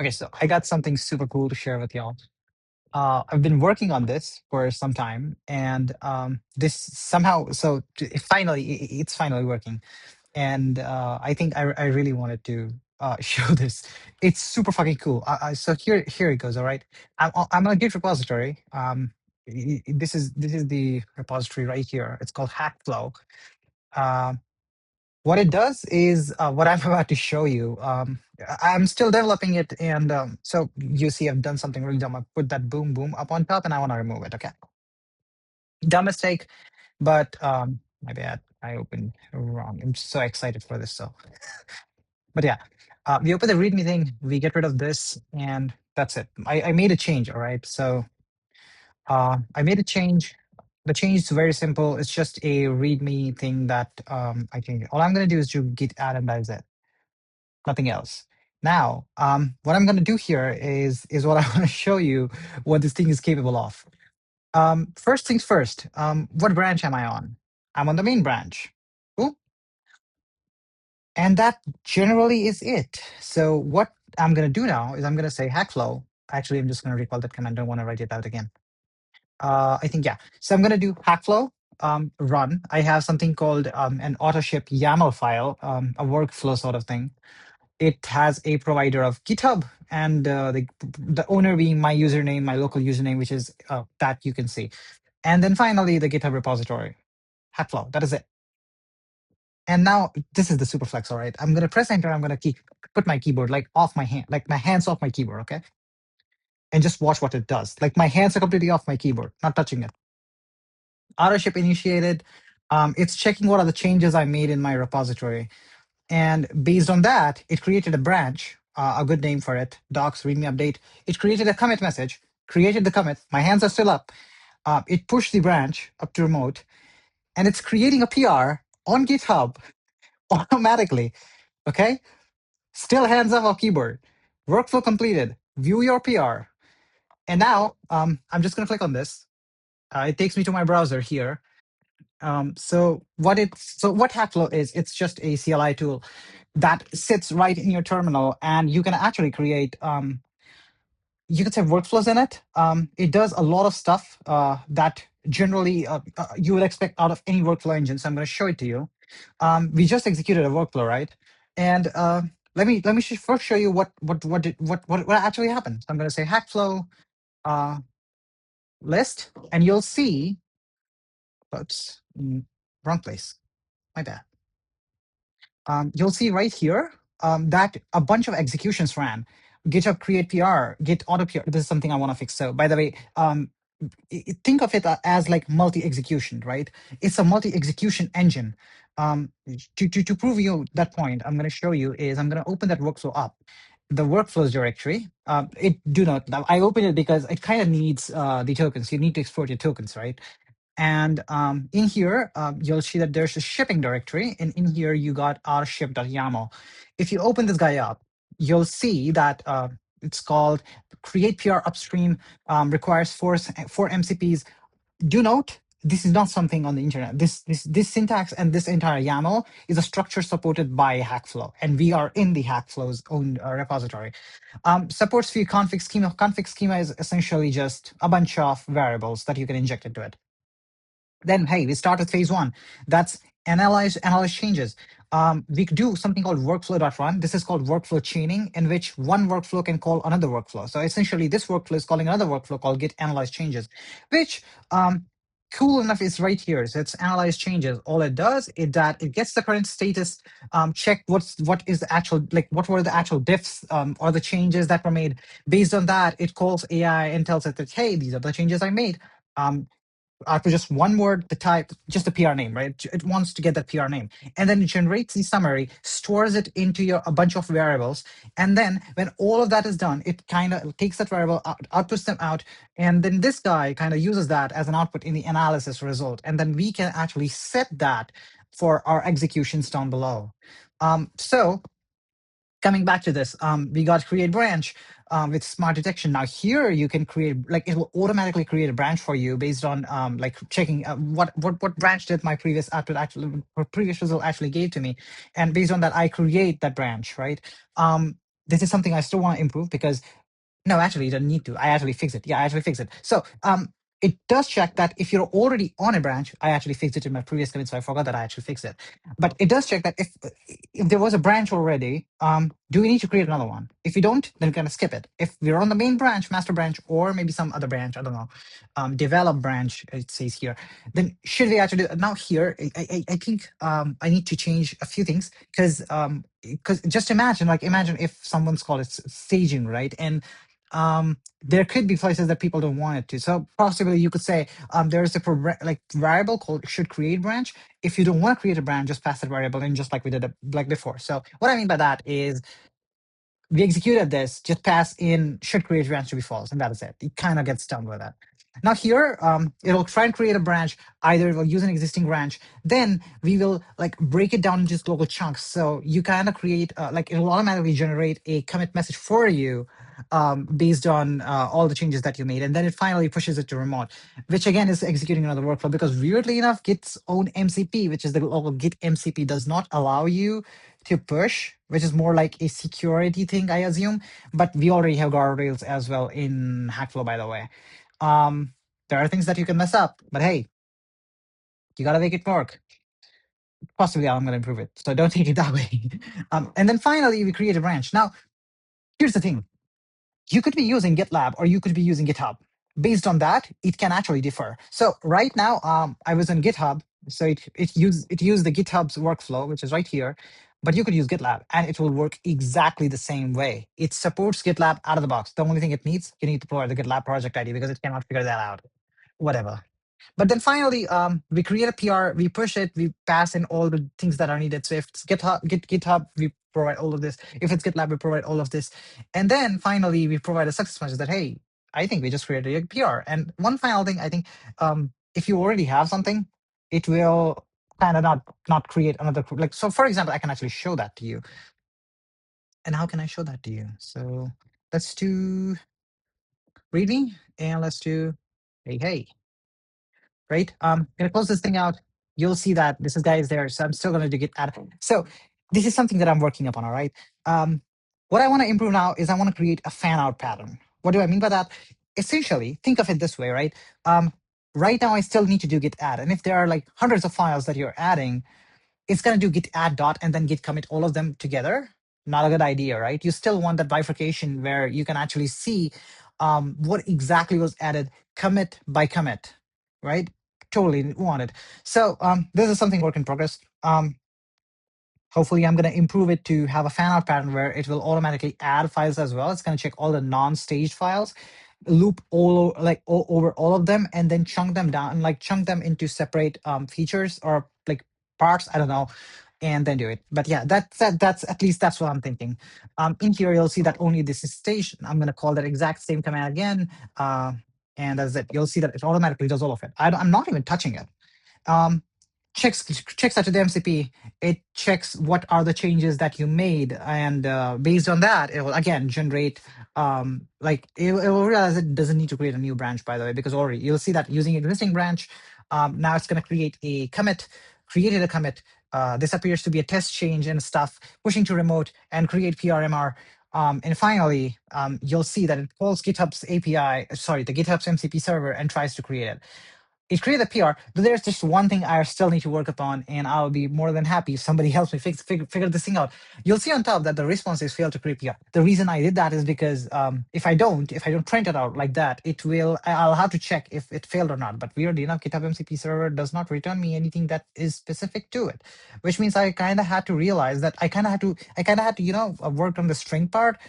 Okay, so I got something super cool to share with y'all. I've been working on this for some time, and this somehow, it's finally working. And I think I really wanted to show this. It's super fucking cool. So here it goes. All right, I'm on a Git repository. This is the repository right here. It's called Hackflow. Um, what it does is what I'm about to show you. I'm still developing it, and so you see, I've done something really dumb. I put that boom boom up on top, and I want to remove it. Okay, dumb mistake, but my bad. I opened wrong. I'm so excited for this. So, but yeah, we open the README thing. We get rid of this, and that's it. I made a change. All right, so I made a change. The change is very simple. It's just a README thing that I changed. All I'm going to do is do git add, and that is it. Nothing else. Now, what I'm going to do here is what I want to show you what this thing is capable of. First things first, what branch am I on? I'm on the main branch. Cool. And that generally is it. So what I'm going to do now is I'm going to say hackflow. Actually, I'm just going to recall that command. I don't want to write it out again. I think, yeah. So I'm going to do hackflow run. I have something called an autoship YAML file, a workflow sort of thing. It has a provider of GitHub, and the owner being my username, my local username, which is that you can see. And then finally, the GitHub repository, Hackflow. That is it. And now this is the Superflex, all right? I'm going to press enter. I'm going to put my keyboard like off my hand, like my hands off my keyboard, okay? And just watch what it does. Like my hands are completely off my keyboard, not touching it. Autoship initiated. It's checking what are the changes I made in my repository. And based on that, it created a branch, a good name for it, docs, readme update. It created a commit message, created the commit. My hands are still up. It pushed the branch up to remote, and it's creating a PR on GitHub automatically. Okay? Still hands up on keyboard. Workflow completed. View your PR. And now I'm just going to click on this. It takes me to my browser here. So what Hackflow is, it's just a CLI tool that sits right in your terminal, and you can actually create you could say workflows in it. It does a lot of stuff that generally you would expect out of any workflow engine. So I'm going to show it to you. We just executed a workflow, right? And let me first show you what actually happened. So I'm going to say Hackflow list, and you'll see. Oops, wrong place. My bad. You'll see right here that a bunch of executions ran. GitHub create PR, Git auto PR. This is something I want to fix. So by the way, think of it as like multi-execution, right? It's a multi-execution engine. To prove you that point, I'm going to show you is I'm going to open that workflow up. The workflows directory. I open it because it kind of needs the tokens. You need to export your tokens, right? And in here, you'll see that there's a shipping directory. And in here, you got our ship.yaml. If you open this guy up, you'll see that it's called create PR upstream, requires four MCPs. Do note, this is not something on the internet. This syntax and this entire YAML is a structure supported by Hackflow, and we are in the Hackflow's own repository. Supports few config schema. Config schema is essentially just a bunch of variables that you can inject into it. Then, hey, we start with phase one. That's analyze changes. We could do something called workflow.run. This is called workflow chaining, in which one workflow can call another workflow. So essentially, this workflow is calling another workflow called git analyze changes, which cool enough is right here. So it's analyze changes. All it does is that it gets the current status, check what is the actual, like what were the actual diffs or the changes that were made. Based on that, it calls AI and tells it that, hey, these are the changes I made. After just one word, the type, just the PR name, right? It wants to get that PR name. And then it generates the summary, stores it into a bunch of variables. And then when all of that is done, it kind of takes that variable, outputs them out. And then this guy kind of uses that as an output in the analysis result. And then we can actually set that for our executions down below. So coming back to this, we got create branch with smart detection. Now here you can create, like it will automatically create a branch for you based on like checking what branch did my previous output actually, or previous result actually gave to me. And based on that, I create that branch, right? this is something I still want to improve because no, actually, you don't need to. I actually fix it. Yeah, I actually fix it. So it does check that if you're already on a branch, I actually fixed it in my previous commit, so I forgot that I actually fixed it. But it does check that if there was a branch already, do we need to create another one? If you don't, then kind of skip it. If we're on the main branch, master branch, or maybe some other branch, I don't know, develop branch, it says here, then should we actually now here? I think I need to change a few things because just imagine, like imagine if someone's called it staging, right? And there could be places that people don't want it to. So possibly you could say there's a like variable called should create branch. If you don't want to create a branch, just pass that variable in, just like we did like before. So what I mean by that is we executed this, just pass in should create branch to be false, and that is it. It kind of gets done with that. Now here, it'll try and create a branch. Either it will use an existing branch, then we will like break it down into global chunks. So you kind of create like it'll automatically generate a commit message for you based on all the changes that you made, and then it finally pushes it to remote, which again is executing another workflow because weirdly enough, Git's own MCP, which is the local Git MCP, does not allow you to push, which is more like a security thing, I assume. But we already have guardrails as well in Hackflow, by the way. There are things that you can mess up, but hey, you gotta make it work. Possibly I'm gonna improve it, so don't take it that way. And then finally, we create a branch. Now, here's the thing: you could be using GitLab or you could be using GitHub. Based on that, it can actually differ. So right now, I was on GitHub, so it used the GitHub's workflow, which is right here. But you could use GitLab, and it will work exactly the same way. It supports GitLab out of the box. The only thing it needs, you need to provide the GitLab project ID because it cannot figure that out. Whatever. But then finally, we create a PR, we push it, we pass in all the things that are needed. So if it's GitHub, we provide all of this. If it's GitLab, we provide all of this. And then finally, we provide a success message that, hey, I think we just created a PR. And one final thing, I think, if you already have something, it will kind of not create another, like, so for example, I can actually show that to you. And how can I show that to you? So let's do readme and let's do, hey, hey. Right? Gonna close this thing out. You'll see that this is guy is there, so I'm still gonna do git add. So this is something that I'm working upon. All right. What I want to improve now is I want to create a fan out pattern. What do I mean by that? Essentially, think of it this way, right? Right now I still need to do git add, and if there are like hundreds of files that you're adding, it's going to do git add dot and then git commit all of them together. Not a good idea, right? You still want that bifurcation where you can actually see what exactly was added commit by commit, right? Totally want it. So this is something work in progress. Hopefully I'm going to improve it to have a fan out pattern where it will automatically add files as well. It's going to check all the non-staged files, loop over all of them, and then chunk them down, like chunk them into separate features or like parts. I don't know, and then do it. But yeah, that's at least that's what I'm thinking. In here you'll see that only this is staged. I'm going to call that exact same command again, and that's it. You'll see that it automatically does all of it. I'm not even touching it. Um, checks out to the MCP. It checks what are the changes that you made, and based on that, it will again generate. Like it will realize it doesn't need to create a new branch, by the way, because already you'll see that using existing branch. Now it's going to create a commit. Created a commit. This appears to be a test change and stuff. Pushing to remote and create PRMR. And finally, you'll see that it calls GitHub's API, sorry, the GitHub's MCP server and tries to create it. It created a PR, but there's just one thing I still need to work upon, and I'll be more than happy if somebody helps me figure this thing out. You'll see on top that the response is failed to create PR. The reason I did that is because if I don't print it out like that, I'll have to check if it failed or not. But weirdly enough, GitHub MCP server does not return me anything that is specific to it, which means I kind of had to realize that I kind of had to work on the string part,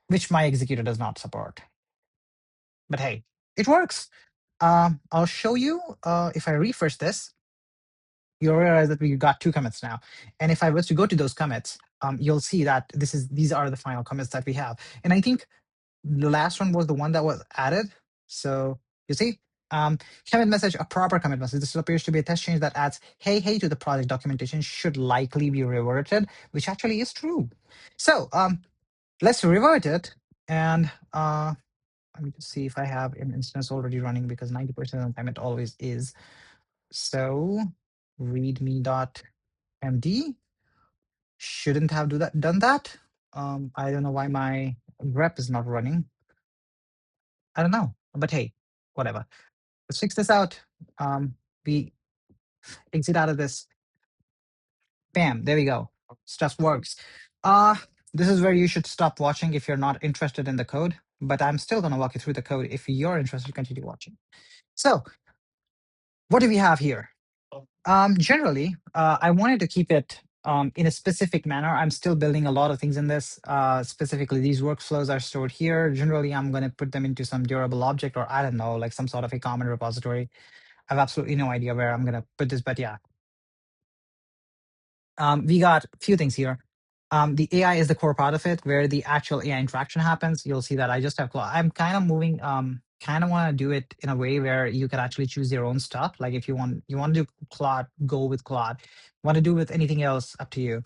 which my executor does not support. But hey, it works. I'll show you if I refresh this, you'll realize that we got 2 commits now. And if I was to go to those commits, you'll see that these are the final commits that we have. And I think the last one was the one that was added. So you see, commit message, a proper commit message. This appears to be a test change that adds, hey, hey to the project documentation should likely be reverted, which actually is true. So let's revert it. And let me just see if I have an instance already running because 90% of the time it always is. So readme.md shouldn't have done that. I don't know why my grep is not running. I don't know, but hey, whatever. Let's fix this out. We exit out of this. Bam, there we go. Stuff works. Uh, this is where you should stop watching if you're not interested in the code, but I'm still going to walk you through the code. If you're interested, continue watching. So what do we have here? Generally, I wanted to keep it in a specific manner. I'm still building a lot of things in this. Specifically, these workflows are stored here. Generally, I'm going to put them into some durable object, or I don't know, like some sort of a common repository. I have absolutely no idea where I'm going to put this, but yeah. We got a few things here. The AI is the core part of it, where the actual AI interaction happens. You'll see that I just have Claude. I'm kind of moving, kind of want to do it in a way where you can actually choose your own stuff. Like if you want to do Claude, go with Claude. Want to do with anything else, up to you.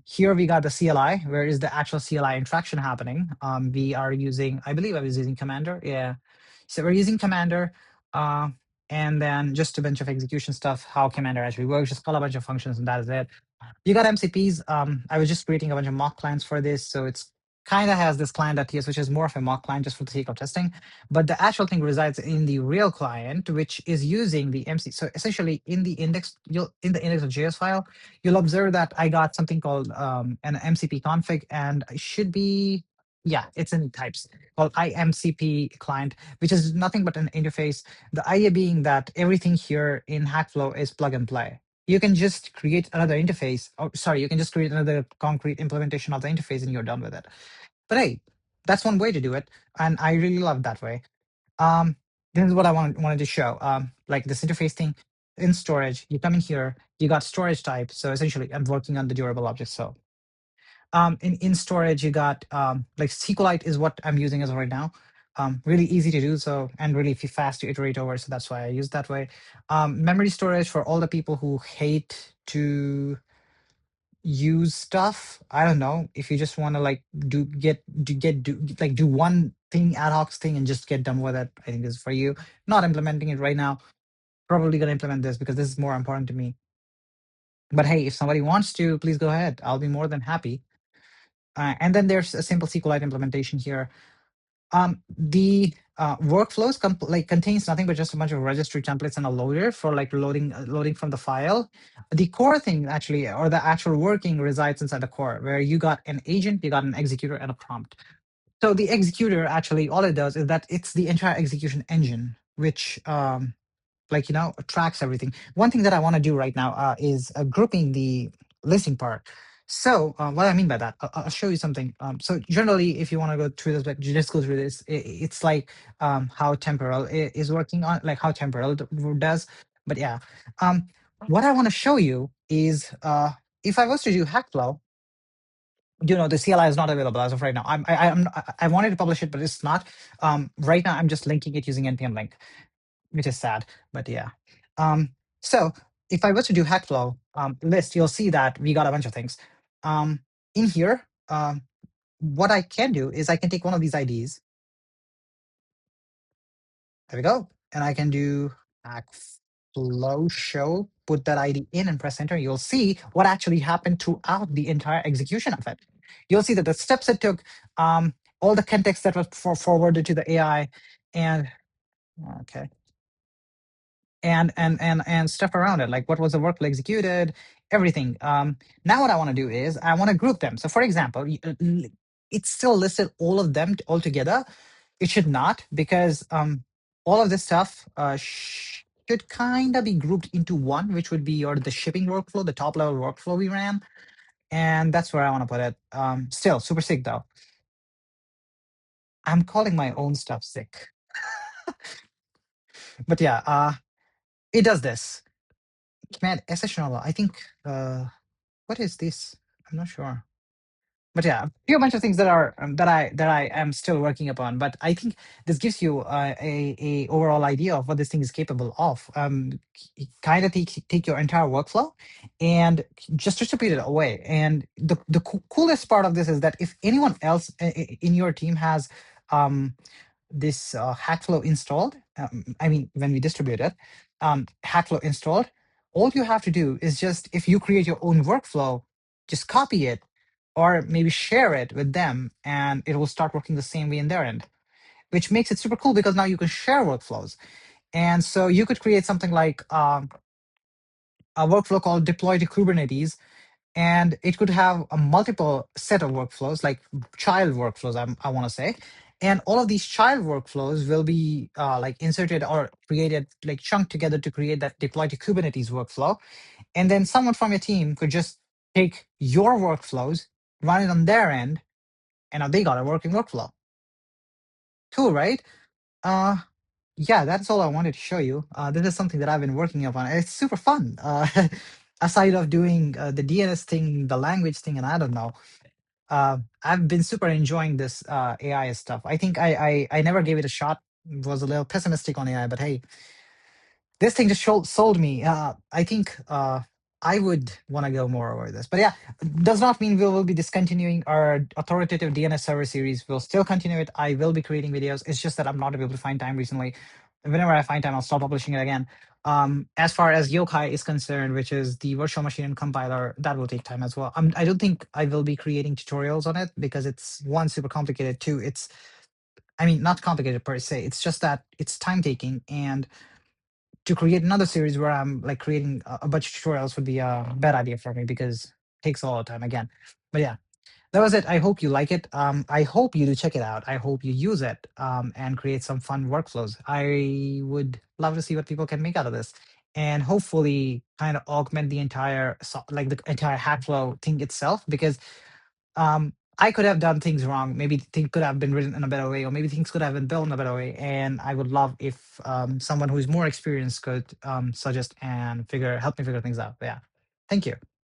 Here we got the CLI. Where is the actual CLI interaction happening? We are using, I believe I was using Commander. Yeah. So we're using Commander. Uh, and then just a bunch of execution stuff, how Commander actually works, just call a bunch of functions, and that is it. You got MCPs. I was just creating a bunch of mock clients for this. So it's kind of has this client.ts, which is more of a mock client just for the sake of testing. But the actual thing resides in the real client, which is using the MC. So essentially in the index, in the index.js file, you'll observe that I got something called an MCP config, and it should be, yeah, it's in types called IMCP client, which is nothing but an interface. The idea being that everything here in Hackflow is plug and play. You can just create another interface. Oh, sorry, you can just create another concrete implementation of the interface and you're done with it. But hey, that's one way to do it. And I really love that way. Um, this is what I wanted to show. Like this interface thing in storage, you come in here, you got storage type. So essentially I'm working on the durable object. So in storage, you got like SQLite is what I'm using as of right now. Really easy to do so and really fast to iterate over. So that's why I use that way. Memory storage for all the people who hate to use stuff. I don't know if you just want to like do one thing ad hoc thing and just get done with it. I think this is for you. Not implementing it right now. Probably gonna implement this because this is more important to me. But hey, if somebody wants to, please go ahead. I'll be more than happy. And then there's a simple SQLite implementation here. The workflows like contains nothing but just a bunch of registry templates and a loader for like loading from the file. The core thing actually, or the actual working, resides inside the core, where you got an agent, you got an executor, and a prompt. So the executor actually, all it does is that it's the entire execution engine, which like tracks everything. One thing that I want to do right now is grouping the listing part. So what I mean by that, I'll show you something. So generally, if you want to go through this, but you just go through this, it's like how Temporal is working on, like how Temporal does. But yeah, what I want to show you is if I was to do Hackflow, the CLI is not available as of right now. I wanted to publish it, but it's not. Right now, I'm just linking it using npm link, which is sad, but yeah. So if I was to do Hackflow list, you'll see that we got a bunch of things. In here, what I can do is I can take one of these IDs. There we go. And I can do Hackflow show, put that ID in and press enter. You'll see what actually happened throughout the entire execution of it. You'll see that the steps it took, all the context that was forwarded to the AI, and okay, and stuff around it, like what was the workflow executed, everything. Now what I want to do is I want to group them. So for example, it's still listed all of them all together. It should not, because all of this stuff should kind of be grouped into one, which would be the shipping workflow, the top level workflow we ran. And that's where I want to put it. Still super sick though. I'm calling my own stuff sick. But yeah, it does this. Command SH I think what is this? I'm not sure. But yeah, a few bunch of things that are that I am still working upon. But I think this gives you a overall idea of what this thing is capable of. Kind of take your entire workflow and just distribute it away. And the coolest part of this is that if anyone else in your team has this Hackflow installed, I mean, when we distribute it, Hackflow installed, all you have to do is just, if you create your own workflow, just copy it, or maybe share it with them, and it will start working the same way in their end, which makes it super cool because now you can share workflows. And so you could create something like a workflow called deploy to Kubernetes, and it could have a multiple set of workflows, like child workflows, I want to say. And all of these child workflows will be like inserted or created, like chunked together to create that deploy to Kubernetes workflow. And then someone from your team could just take your workflows, run it on their end, and now they got a working workflow. Cool, right? Uh, yeah, that's all I wanted to show you. This is something that I've been working upon. It's super fun. Aside of doing the DNS thing, the language thing, and I don't know, I've been super enjoying this AI stuff. I think I never gave it a shot. Was a little pessimistic on AI, but hey, this thing just sold me. I think I would want to go more over this. But yeah, does not mean we will be discontinuing our authoritative DNS server series. We'll still continue it. I will be creating videos. It's just that I'm not able to find time recently. Whenever I find time, I'll start publishing it again. As far as Yokai is concerned, which is the virtual machine and compiler, that will take time as well. I don't think I will be creating tutorials on it because it's one, super complicated. Two, it's, I mean, not complicated per se. It's just that it's time taking, and to create another series where I'm like creating a bunch of tutorials would be a bad idea for me because it takes a lot of time again. But yeah, that was it. I hope you like it. I hope you do check it out. I hope you use it and create some fun workflows. I would love to see what people can make out of this, and hopefully kind of augment the entire like the entire Hackflow thing itself, because I could have done things wrong. Maybe things could have been written in a better way, or maybe things could have been built in a better way. And I would love if someone who is more experienced could suggest and help me figure things out. But yeah, thank you.